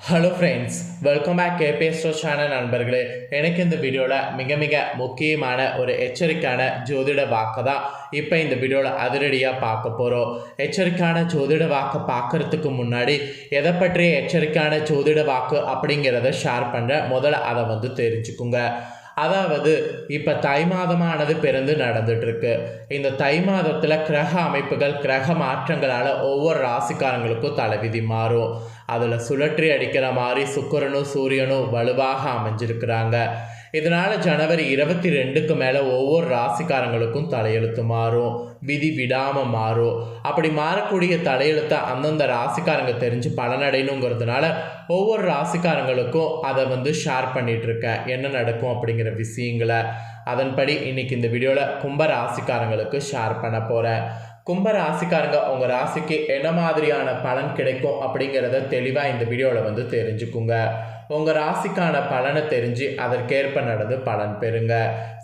Hello friends, welcome back கேபிஎஸ்டோ channel நண்பர்களே. எனக்கு இந்த வீடியோவில் மிக முக்கியமான ஒரு எச்சரிக்கையான ஜோதிட வாக்கு தான் இப்போ இந்த வீடியோவில் அதிரடியாக பார்க்க போகிறோம். எச்சரிக்கையான ஜோதிட வாக்கு பார்க்குறதுக்கு முன்னாடி எதை பற்றிய எச்சரிக்கையான ஜோதிட வாக்கு அப்படிங்கிறத ஷேர் பண்ணுறேன். முதல்ல அதை தெரிஞ்சுக்குங்க. அதாவது இப்போ தை மாதமானது பிறந்து நடந்துட்டுருக்கு. இந்த தை மாதத்தில் கிரக அமைப்புகள் கிரக மாற்றங்களால் ஒவ்வொரு ராசிக்காரங்களுக்கும் தலைவிதி மாறும். அதில் சுழற்றி அடிக்கிற மாதிரி சுக்கிரனும் சூரியனும் வலுவாக அமைஞ்சிருக்கிறாங்க. இதனால் ஜனவரி 22க்கு மேலே ஒவ்வொரு ராசிக்காரங்களுக்கும் தலையெழுத்து மாறும், விதி விடாமல் மாறும். அப்படி மாறக்கூடிய தலையெழுத்தை அந்தந்த ராசிக்காரங்க தெரிஞ்சு பலனடையணுங்கிறதுனால ஒவ்வொரு ராசிக்காரங்களுக்கும் அதை ஷேர் பண்ணிகிட்ருக்கேன், என்ன நடக்கும் அப்படிங்கிற விஷயங்களை. அதன்படி இன்றைக்கி இந்த வீடியோவில் கும்ப ராசிக்காரங்களுக்கு ஷேர் பண்ண போகிறேன். கும்ப ராசிக்காரங்க உங்கள் ராசிக்கு என்ன மாதிரியான பலன் கிடைக்கும் அப்படிங்கிறத தெளிவாக இந்த வீடியோவில் தெரிஞ்சுக்குங்க. உங்கள் ராசிக்கான பலனை தெரிஞ்சு அதற்கேற்ப நடந்து பலன் பெறுங்க.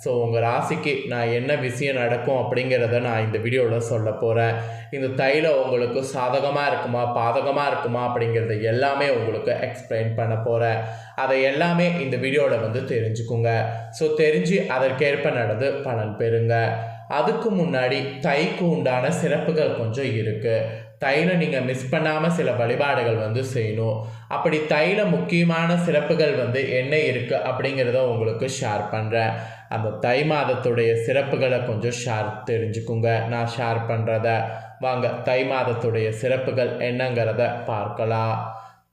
ஸோ உங்கள் ராசிக்கு நான் என்ன விஷயம் நடக்கும் அப்படிங்கிறத நான் இந்த வீடியோவில் சொல்ல போகிறேன். இந்த தைல உங்களுக்கு சாதகமாக இருக்குமா பாதகமாக இருக்குமா அப்படிங்கிறத எல்லாமே உங்களுக்கு எக்ஸ்பிளைன் பண்ண போகிறேன். அதை எல்லாமே இந்த வீடியோவில் தெரிஞ்சுக்குங்க. ஸோ தெரிஞ்சு அதற்கேற்ப நடந்து பலன் பெறுங்க. அதுக்கு முன்னாடி தைக்கு உண்டான சிறப்புகள் கொஞ்சம் இருக்குது. தைல நீங்கள் மிஸ் பண்ணாமல் சில வழிபாடுகள் செய்யணும். அப்படி தைல முக்கியமான சிறப்புகள் என்ன இருக்குது அப்படிங்கிறத உங்களுக்கு ஷேர் பண்ணுறேன். அந்த தை மாதத்துடைய சிறப்புகளை கொஞ்சம் தெரிஞ்சுக்குங்க. நான் ஷேர் பண்ணுறத வாங்க தை மாதத்துடைய சிறப்புகள் என்னங்கிறத பார்க்கலாம்.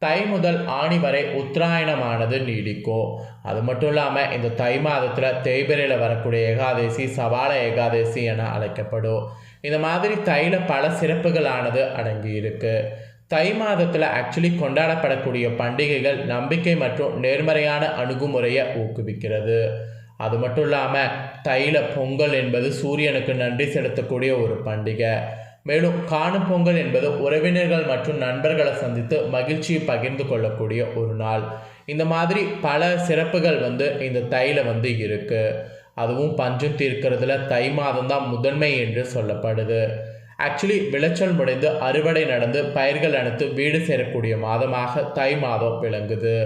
தை முதல் ஆணி வரை உத்தராயணமானது நீடிக்கும். அது மட்டும் இல்லாமல் இந்த தை மாதத்தில் தேய்பிரையில் வரக்கூடிய ஏகாதசி சவால ஏகாதசி என அழைக்கப்படும். இந்த மாதிரி தைல பல சிறப்புகளானது அடங்கி இருக்கு. தை மாதத்தில் ஆக்சுவலி கொண்டாடப்படக்கூடிய பண்டிகைகள் நம்பிக்கை மற்றும் நேர்மறையான அணுகுமுறையை ஊக்குவிக்கிறது. அது மட்டும் இல்லாமல் தைல பொங்கல் என்பது சூரியனுக்கு நன்றி செலுத்தக்கூடிய ஒரு பண்டிகை. மேலும் காணும் பொங்கல் என்பது உறவினர்கள் மற்றும் நண்பர்களை சந்தித்து மகிழ்ச்சியை பகிர்ந்து கொள்ளக்கூடிய ஒரு நாள். இந்த மாதிரி பல சிறப்புகள் இந்த தைல இருக்கு. அதுவும் பஞ்சம் தீர்க்கிறதுல தை மாதம் தான் முதன்மை என்று சொல்லப்படுது. ஆக்சுவலி விளைச்சல் முடிந்து அறுவடை நடந்து பயிர்கள் அனைத்து வீடு சேரக்கூடிய மாதமாக தை மாதம் விளங்குது.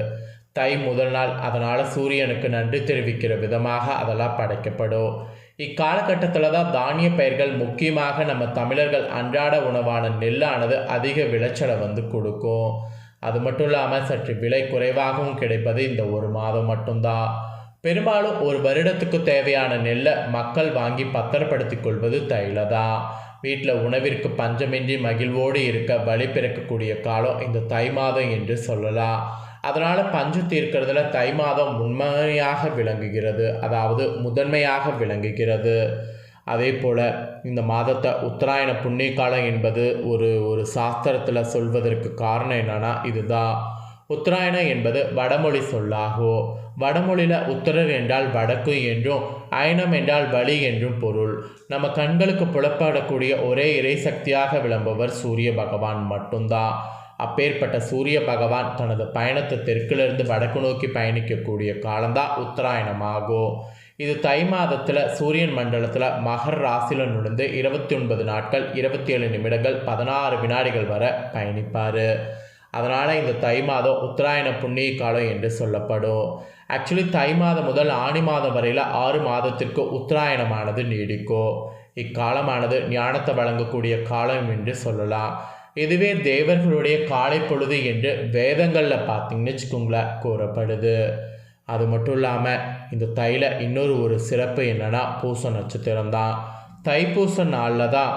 தை முதல் நாள், அதனால் சூரியனுக்கு நன்றி தெரிவிக்கிற விதமாக அதெல்லாம் படைக்கப்படும். இக்காலகட்டத்தில் தான் தானிய பயிர்கள், முக்கியமாக நம்ம தமிழர்கள் அன்றாட உணவான நெல்லானது அதிக விளைச்சலை கொடுக்கும். அது மட்டும் இல்லாமல் சற்று விலை குறைவாகவும் கிடைப்பது இந்த ஒரு மாதம் மட்டும்தான். பெரும்பாலும் ஒரு வருடத்துக்கு தேவையான நெல்லை மக்கள் வாங்கி பத்திரப்படுத்தி கொள்வது தைல தான். வீட்டில் உணவிற்கு பஞ்சமின்றி மகிழ்வோடு இருக்க வழி பிறக்கக்கூடிய காலம் இந்த தை மாதம் என்று சொல்லலாம். அதனால் பஞ்சு தீர்க்கிறதுல தை மாதம் உண்மையாக விளங்குகிறது, அதாவது முதன்மையாக விளங்குகிறது. அதே போல் இந்த மாதத்தை உத்தராயண புண்ணிய காலம் என்பது ஒரு சாஸ்திரத்தில் சொல்வதற்கு காரணம் என்னன்னா இதுதான். உத்தராயணம் என்பது வடமொழி சொல்லாகும். வடமொழியில் உத்தரர் என்றால் வடக்கு என்றும் அயனம் என்றால் வழி என்றும் பொருள். நம்ம கண்களுக்கு புலப்படக்கூடிய ஒரே இறை சக்தியாக விளம்புவர் சூரிய பகவான் மட்டும்தான். அப்பேற்பட்ட சூரிய பகவான் தனது பயணத்தை தெற்கிலிருந்து வடக்கு நோக்கி பயணிக்கக்கூடிய காலம்தான் உத்தராயணமாகும். இது தை மாதத்தில் சூரியன் மண்டலத்தில் மகர ராசியில் நுழைந்து 29 நாட்கள் 27 நிமிடங்கள் 16 வினாடிகள் வரை பயணிப்பார். அதனால் இந்த தை மாதம் உத்தராயண புண்ணிய காலம் என்று சொல்லப்படும். ஆக்சுவலி தை மாதம் முதல் ஆணி மாதம் வரையில் 6 மாதத்திற்கு உத்தராயணமானது நீடிக்கும். இக்காலமானது ஞானத்தை வழங்கக்கூடிய காலம் என்று சொல்லலாம். இதுவே தேவர்களுடைய காலை பொழுது என்று வேதங்களில் பார்த்தீங்கன்னு வச்சுக்கோங்களேன் கூறப்படுது. அது மட்டும் இல்லாமல் இந்த தைல இன்னொரு சிறப்பு என்னன்னா பூச நட்சத்திரம் தான். தைப்பூச நாளில் தான்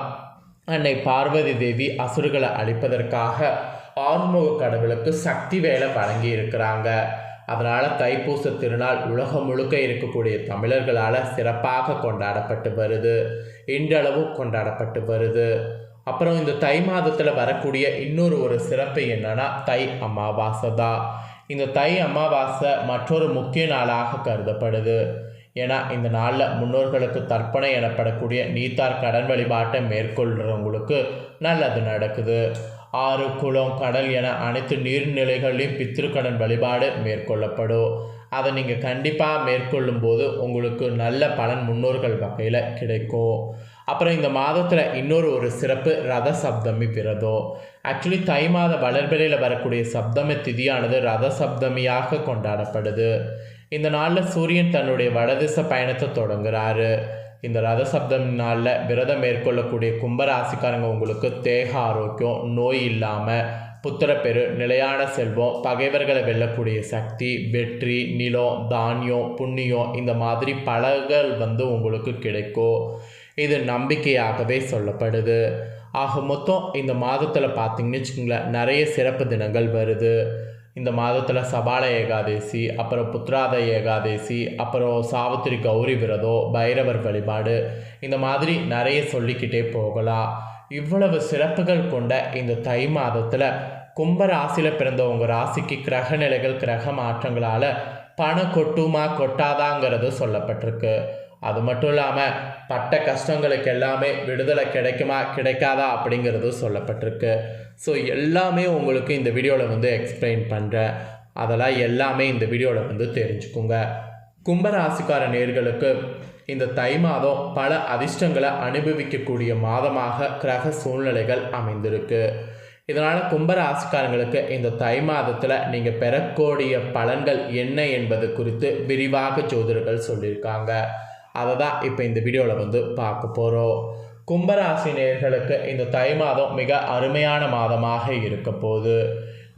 அன்னை பார்வதி தேவி அசுரர்களை அழிப்பதற்காக ஆறுமுக கடவுளுக்கு சக்தி வேலை வழங்கி இருக்கிறாங்க. அதனால் தைப்பூச திருநாள் உலகம் முழுக்க இருக்கக்கூடிய தமிழர்களால் சிறப்பாக கொண்டாடப்பட்டு வருது, இன்றளவும் கொண்டாடப்பட்டு வருது. அப்புறம் இந்த தை மாதத்தில் வரக்கூடிய இன்னொரு சிறப்பு என்னன்னா தை அமாவாசை தான். இந்த தை அமாவாசை மற்றொரு முக்கிய நாளாக கருதப்படுது. ஏன்னா இந்த நாளில் முன்னோர்களுக்கு தர்ப்பணை எனப்படக்கூடிய நீத்தார் கடன் வழிபாட்டை மேற்கொள்கிறவங்களுக்கு நல்லது நடக்குது. ஆறு, குளம், கடல் என அனைத்து நீர்நிலைகளிலும் பித்திருக்கடன் வழிபாடு மேற்கொள்ளப்படும். அதை நீங்கள் கண்டிப்பாக மேற்கொள்ளும் போது உங்களுக்கு நல்ல பலன் முன்னோர்கள் வகையில் கிடைக்கும். அப்புறம் இந்த மாதத்தில் இன்னொரு சிறப்பு ரத சப்தமி விரதம். ஆக்சுவலி தை மாத வளர்பிறையில் வரக்கூடிய சப்தமி திதியானது ரத சப்தமியாக கொண்டாடப்படுது. இந்த நாளில் சூரியன் தன்னுடைய வடதிச பயணத்தை தொடங்குறாரு. இந்த ரத சப்தமி நாளில் விரதம் மேற்கொள்ளக்கூடிய கும்பராசிக்காரங்க உங்களுக்கு தேக ஆரோக்கியம், நோய் இல்லாமல், புத்திரப்பெரு, நிலையான செல்வம், பகைவர்களை வெல்லக்கூடிய சக்தி, வெற்றி, நிலம், தானியம், புண்ணியம் இந்த மாதிரி பலர்கள் உங்களுக்கு கிடைக்கும். இது நம்பிக்கையாகவே சொல்லப்படுது. ஆக மொத்தம் இந்த மாதத்தில் பார்த்திங்கன்னு வச்சுக்கோங்களேன், நிறைய சிறப்பு தினங்கள் வருது. இந்த மாதத்தில் சபால ஏகாதேசி, அப்புறம் புத்ராத ஏகாதேசி, அப்புறம் சாவித்திரி கௌரி விரதம், பைரவர் வழிபாடு, இந்த மாதிரி நிறைய சொல்லிக்கிட்டே போகலாம். இவ்வளவு சிறப்புகள் கொண்ட இந்த தை மாதத்தில் கும்ப ராசியில் பிறந்த உங்கள் ராசிக்கு கிரக நிலைகள், கிரக மாற்றங்களால் பணம் கொட்டுமா கொட்டாதாங்கிறது சொல்லப்பட்டிருக்கு. அது மட்டும் இல்லாமல் பட்ட கஷ்டங்களுக்கு எல்லாமே விடுதலை கிடைக்குமா கிடைக்காதா அப்படிங்கிறது சொல்லப்பட்டிருக்கு. ஸோ எல்லாமே உங்களுக்கு இந்த வீடியோவில் எக்ஸ்பிளைன் பண்ணுறேன். அதெல்லாம் எல்லாமே இந்த வீடியோவில் தெரிஞ்சுக்குங்க. கும்பராசிக்கார நேர்களுக்கு இந்த தை மாதம் பல அதிர்ஷ்டங்களை அனுபவிக்கக்கூடிய மாதமாக கிரக சூழ்நிலைகள் அமைந்திருக்கு. இதனால் கும்பராசிக்காரங்களுக்கு இந்த தை மாதத்தில் நீங்கள் பெறக்கூடிய பலன்கள் என்ன என்பது குறித்து விரிவாக ஜோதிடர்கள் சொல்லியிருக்காங்க. அதை தான் இப்போ இந்த வீடியோவில் பார்க்க போகிறோம். கும்பராசி நேயர்களுக்கு இந்த தை மாதம் மிக அருமையான மாதமாக இருக்க போகுது.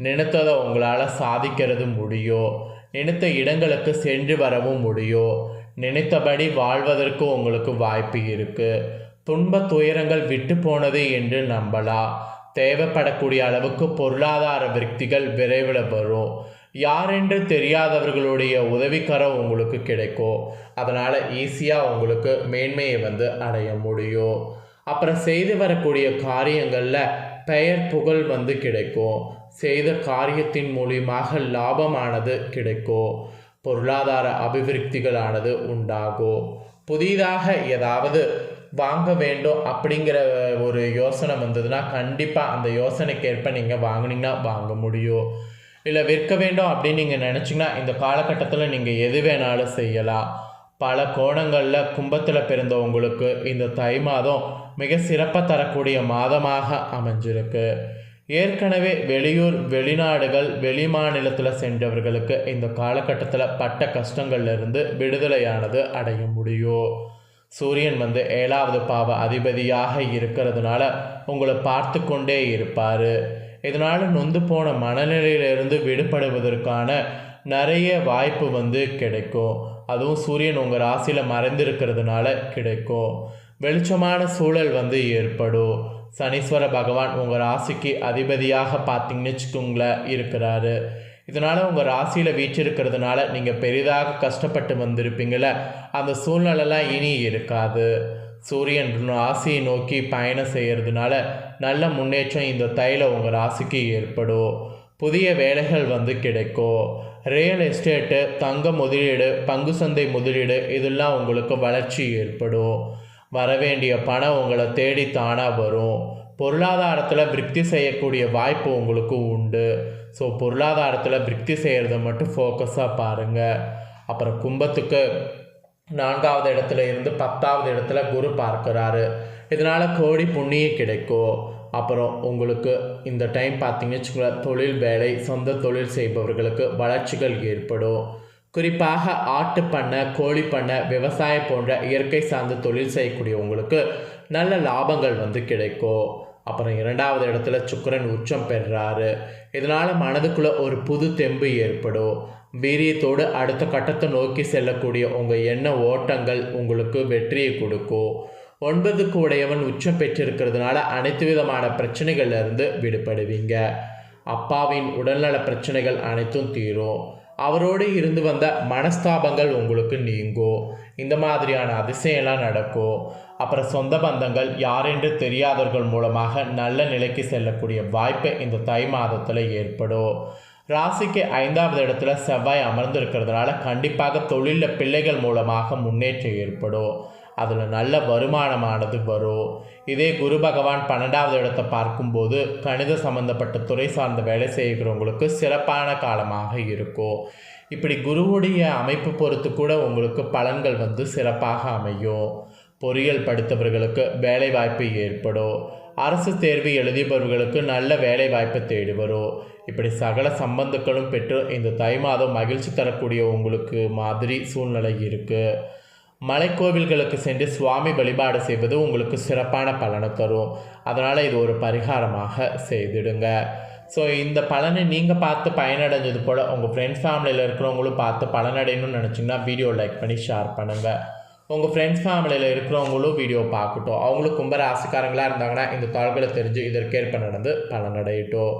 நினைத்ததை உங்களால் சாதிக்கிறது முடியும். நினைத்த இடங்களுக்கு சென்று வரவும் முடியும். நினைத்தபடி வாழ்வதற்கு உங்களுக்கு வாய்ப்பு இருக்குது. துன்ப துயரங்கள் விட்டு போனது என்று நம்பலாம். தேவைப்படக்கூடிய அளவுக்கு பொருளாதார விருத்திகள் விரைவில் வரும். யாரென்று தெரியாதவர்களுடைய உதவிக்கரம் உங்களுக்கு கிடைக்கும். அதனால் ஈஸியாக உங்களுக்கு மேன்மையை அடைய முடியும். அப்புறம் செய்து வரக்கூடிய காரியங்களில் பெயர் புகழ் கிடைக்கும். செய்த காரியத்தின் மூலியமாக லாபமானது கிடைக்கும். பொருளாதார அபிவிருத்திகளானது உண்டாகும். புதிதாக ஏதாவது வாங்க வேண்டும் அப்படிங்கிற ஒரு யோசனை வந்ததுன்னா கண்டிப்பாக அந்த யோசனைக்கேற்ப நீங்கள் வாங்கினீங்கன்னா வாங்க முடியும். இல்லை விற்க வேண்டும் அப்படின்னு நீங்கள் நினச்சிங்கன்னா இந்த காலகட்டத்தில் நீங்கள் எது வேணாலும் செய்யலாம். பல கோணங்களில் கும்பத்தில் பிறந்தவங்களுக்கு இந்த தை மாதம் மிக சிறப்பாக தரக்கூடிய மாதமாக அமைஞ்சிருக்கு. ஏற்கனவே வெளியூர், வெளிநாடுகள், வெளி மாநிலத்தில் சென்றவர்களுக்கு இந்த காலகட்டத்தில் பட்ட கஷ்டங்கள்லேருந்து விடுதலையானது அடைய முடியும். சூரியன் 7வது பாவ அதிபதியாக இருக்கிறதுனால உங்களை பார்த்து கொண்டே இருப்பார். இதனால் நொந்து போன மனநிலையிலிருந்து விடுபடுவதற்கான நிறைய வாய்ப்பு கிடைக்கும். அதுவும் சூரியன் உங்கள் ராசியில் மறைந்திருக்கிறதுனால கிடைக்கும். வெளிச்சமான சூழல் ஏற்படும். சனீஸ்வர பகவான் உங்கள் ராசிக்கு அதிபதியாக பார்த்தீங்கன்னு வச்சுக்கோங்களேன் இருக்கிறாரு. இதனால் உங்கள் ராசியில் வீற்றிருக்கிறதுனால நீங்கள் பெரிதாக கஷ்டப்பட்டு வந்திருப்பீங்கள, அந்த சூழ்நிலைலாம் இனி இருக்காது. சூரியன் ராசியை நோக்கி பயணம் செய்கிறதுனால நல்ல முன்னேற்றம் இந்த தையில் உங்கள் ராசிக்கு ஏற்படும். புதிய வேலைகள் கிடைக்கும். ரியல் எஸ்டேட்டு, தங்க முதலீடு, பங்கு சந்தை முதலீடு இதெல்லாம் உங்களுக்கு வளர்ச்சி ஏற்படும். வரவேண்டிய பணம் உங்களை தேடி தானாக வரும். பொருளாதாரத்தில் விருத்தி செய்யக்கூடிய வாய்ப்பு உங்களுக்கு உண்டு. ஸோ பொருளாதாரத்தில் விருத்தி செய்கிறத மட்டும் ஃபோக்கஸாக பாருங்கள். அப்புறம் கும்பத்துக்கு 4வது இடத்துல இருந்து 10வது இடத்துல குரு பார்க்குறாரு. இதனால் கோடி புண்ணியம் கிடைக்கும். அப்புறம் உங்களுக்கு இந்த டைம் பார்த்தீங்கன்னு வச்சுக்கோங்களேன், தொழில், வேலை, சொந்த தொழில் செய்பவர்களுக்கு வளர்ச்சிகள் ஏற்படும். குறிப்பாக ஆட்டு பண்ணை, கோழி பண்ணை, விவசாயம் போன்ற இயற்கை சார்ந்த தொழில் செய்யக்கூடியவங்களுக்கு நல்ல லாபங்கள் கிடைக்கும். அப்புறம் 2வது இடத்துல சுக்கிரன் உச்சம் பெறுறாரு. இதனால் மனதுக்குள்ளே ஒரு புது தெம்பு ஏற்படும். வீரியத்தோடு அடுத்த கட்டத்தை நோக்கி செல்லக்கூடிய உங்கள் எண்ண ஓட்டங்கள் உங்களுக்கு வெற்றியை கொடுக்கும். 9க்கு உடையவன் உச்சம் பெற்றிருக்கிறதுனால அனைத்து விதமான பிரச்சனைகள்லேருந்து விடுபடுவீங்க. அப்பாவின் உடல்நல பிரச்சனைகள் அனைத்தும் தீரும். அவரோடு இருந்து வந்த மனஸ்தாபங்கள் உங்களுக்கு நீங்கும். இந்த மாதிரியான அதிசயம்லாம் நடக்கும். அப்புறம் சொந்த பந்தங்கள் யாரென்று தெரியாதவர்கள் மூலமாக நல்ல நிலைக்கு செல்லக்கூடிய வாய்ப்பு இந்த தை மாதத்தில் ஏற்படும். ராசிக்கு 5வது இடத்துல செவ்வாய் அமர்ந்திருக்கிறதுனால கண்டிப்பாக தொழிலில் பிள்ளைகள் மூலமாக முன்னேற்றம் ஏற்படும். அதில் நல்ல வருமானமானது வரும். இதே குரு பகவான் 12வது இடத்தை பார்க்கும்போது கணித சம்பந்தப்பட்ட துறை சார்ந்த வேலை செய்கிறவங்களுக்கு சிறப்பான காலமாக இருக்கும். இப்படி குருவுடைய அமைப்பு பொறுத்து கூட உங்களுக்கு பலன்கள் சிறப்பாக அமையும். பொறியியல் படித்தவர்களுக்கு வேலை வாய்ப்பு ஏற்படும். அரசு தேர்வு எழுதியவர்களுக்கு நல்ல வேலை வாய்ப்பு தேடி வரும். இப்படி சகல சம்பந்தங்களும் பெற்று இந்த தை மாதம் மகிழ்ச்சி தரக்கூடிய உங்களுக்கு மாதிரி சூழ்நிலை இருக்குது. மலைக்கோவில்களுக்கு சென்று சுவாமி வழிபாடு செய்வது உங்களுக்கு சிறப்பான பலனை தரும். அதனால் இது ஒரு பரிகாரமாக செய்திடுங்க. ஸோ இந்த பலனை நீங்கள் பார்த்து பயனடைஞ்சது போல் உங்கள் ஃப்ரெண்ட்ஸ் ஃபேமிலியில் இருக்கிறவங்களும் பார்த்து பலனடையணும்னு நினச்சிங்கன்னா வீடியோ லைக் பண்ணி ஷேர் பண்ணுங்கள். உங்கள் ஃப்ரெண்ட்ஸ் ஃபேமிலியில் இருக்கிறவங்களும் வீடியோ பார்க்கட்டும். அவங்களும் கும்பராசிக்காரங்களாக இருந்தாங்கன்னா இந்த தாள்களை தெரிஞ்சு இதற்கேற்ப நடந்து பலனடையட்டும்.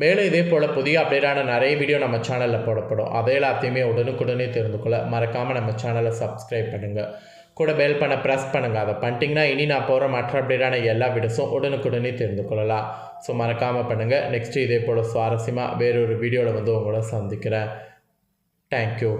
மேலும் இதே போல் புதிய அப்டேட்டான நிறைய வீடியோ நம்ம சேனலில் போடப்படும். அதை எல்லாத்தையுமே உடனுக்குடனே தெரிந்து கொள்ள மறக்காமல் நம்ம சேனலை சப்ஸ்கிரைப் பண்ணுங்கள். கூட பெல் பண்ண ப்ரெஸ் பண்ணுங்கள். அதை பண்ணிட்டீங்கன்னா இனி நான் போகிற மற்ற அப்டேட்டான எல்லா வீடியோஸும் உடனுக்குடனே தெரிந்து கொள்ளலாம். ஸோ மறக்காமல் பண்ணுங்கள். நெக்ஸ்ட்டு இதே போல் சுவாரஸ்யமாக வேறொரு வீடியோவில் உங்களை சந்திக்கிறேன். தேங்க்யூ.